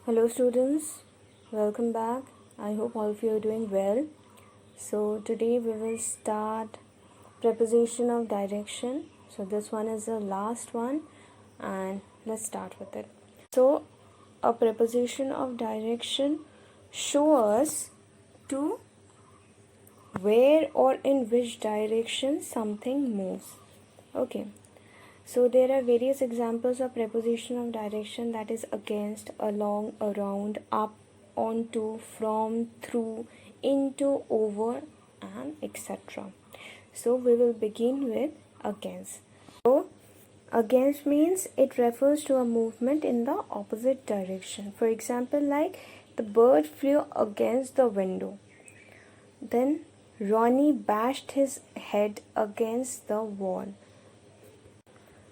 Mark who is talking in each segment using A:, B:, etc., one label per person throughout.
A: Hello students, welcome back. I hope all of you are doing well. So today we will start preposition of direction. So this one is the last one and let's start with it. So a preposition of direction shows to where or in which direction something moves. Okay. So there are various examples of preposition of direction, that is against, along, around, up, onto, from, through, into, over, and etc. So we will begin with against. So against means it refers to a movement in the opposite direction. For example, like the bird flew against the window. Then Ronnie bashed his head against the wall.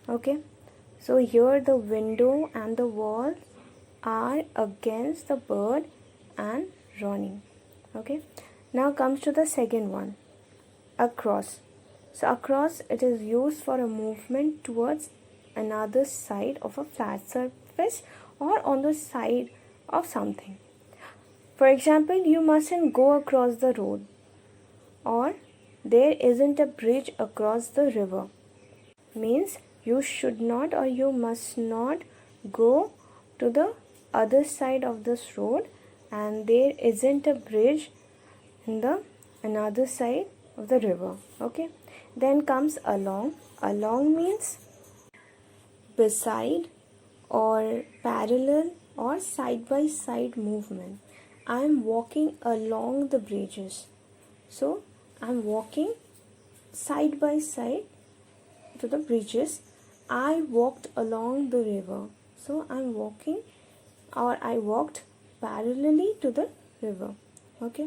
A: Okay, so here the window and the wall are against the bird and Ronnie. Okay, now comes to the second one, across. So across, it is used for a movement towards another side of a flat surface or on the side of something. For example, you mustn't go across the road, or there isn't a bridge across the river. Means you should not or you must not go to the other side of this road, and there isn't a bridge in the another side of the river. Okay, then comes along. Along means beside or parallel or side by side movement. I am walking along the bridges, so I am walking side by side to the bridges. I walked along the river, so I'm walking or I walked parallelly to the river. Okay,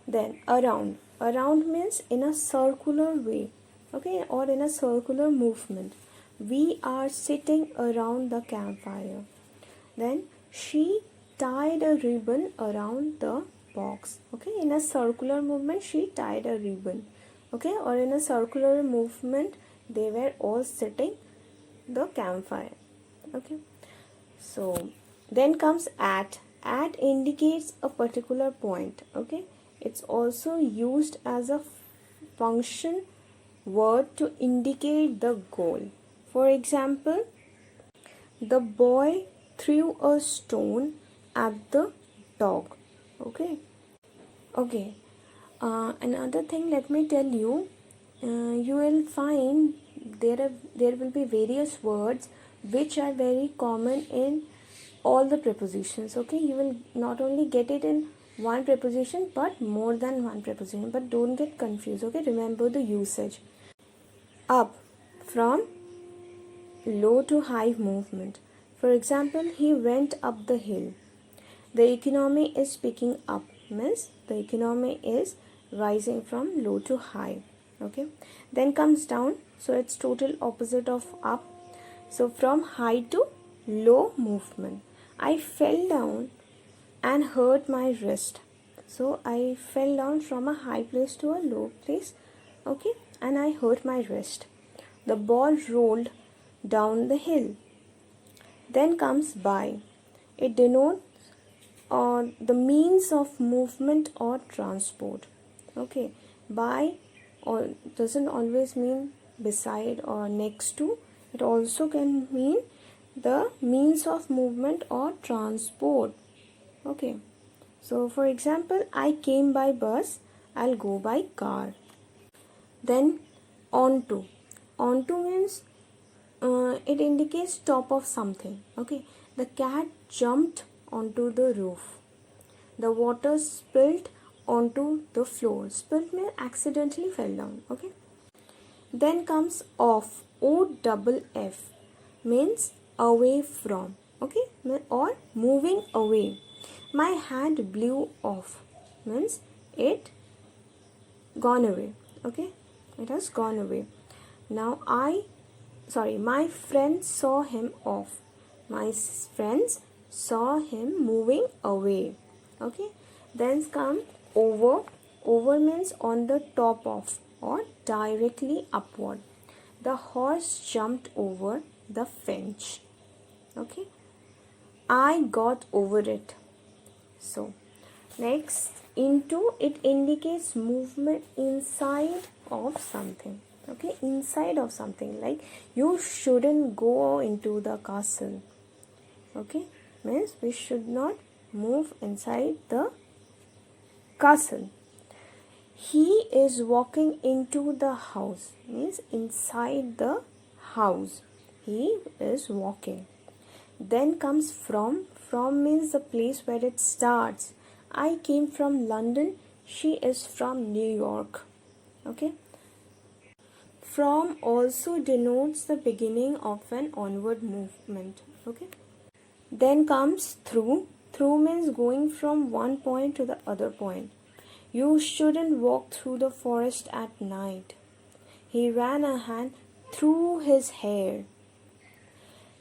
A: then around. Around means in a circular way, okay, or in a circular movement. We are sitting around the campfire. Then she tied a ribbon around the box. Okay, in a circular movement she tied a ribbon. Okay, or in a circular movement they were all sitting the campfire. Okay, so then comes at. At indicates a particular point. Okay, it's also used as a function word to indicate the goal. For example, the boy threw a stone at the dog. Okay, another thing, let me tell you, you will find there will be various words which are very common in all the prepositions. Okay, you will not only get it in one preposition but more than one preposition, but don't get confused. Okay, remember the usage. Up, from low to high movement. For example, he went up the hill. The economy is picking up, means the economy is rising from low to high. Okay, then comes down, so it's total opposite of up. So from high to low movement. I fell down and hurt my wrist. So I fell down from a high place to a low place. Okay, and I hurt my wrist. The ball rolled down the hill. Then comes by. It denotes the means of movement or transport. Okay, by or doesn't always mean beside or next to. It also can mean the means of movement or transport. Okay, so for example, I came by bus, I'll go by car. Then onto. Onto means it indicates top of something. Okay, the cat jumped onto the roof. The water spilled onto the floor. Spilled means accidentally fell down. Okay, then comes off. OFF means away from. Okay, or moving away. My hand blew off means it gone away. Okay, it has gone away. Now my friends saw him off. My friends saw him moving away. Okay, then come over. Over means on the top of or directly upward. The horse jumped over the fence. Okay, I got over it. So next, into, it indicates movement inside of something. Okay, inside of something, like you shouldn't go into the castle. Okay, means we should not move inside the castle. He is walking into the house, means inside the house he is walking. Then comes from. From means the place where it starts. I came from London, she is from New York. Okay, from also denotes the beginning of an onward movement. Okay, then comes through. Through means going from one point to the other point. You shouldn't walk through the forest at night. He ran a hand through his hair.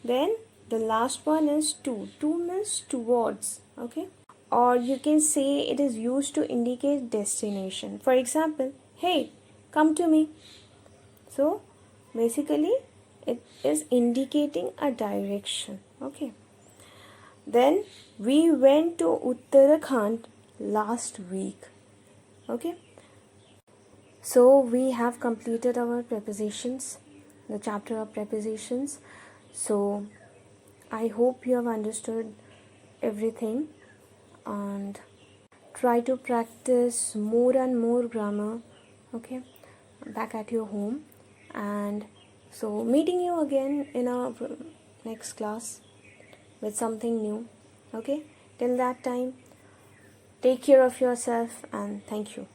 A: Then the last one is to. To means towards. Okay, or you can say it is used to indicate destination. For example, hey, come to me. So basically it is indicating a direction. Okay, then we went to Uttarakhand last week. Okay, so we have completed our prepositions, the chapter of prepositions. So I hope you have understood everything, and try to practice more and more grammar. Okay, back at your home. And so meeting you again in our next class with something new. Okay, till that time, take care of yourself and thank you.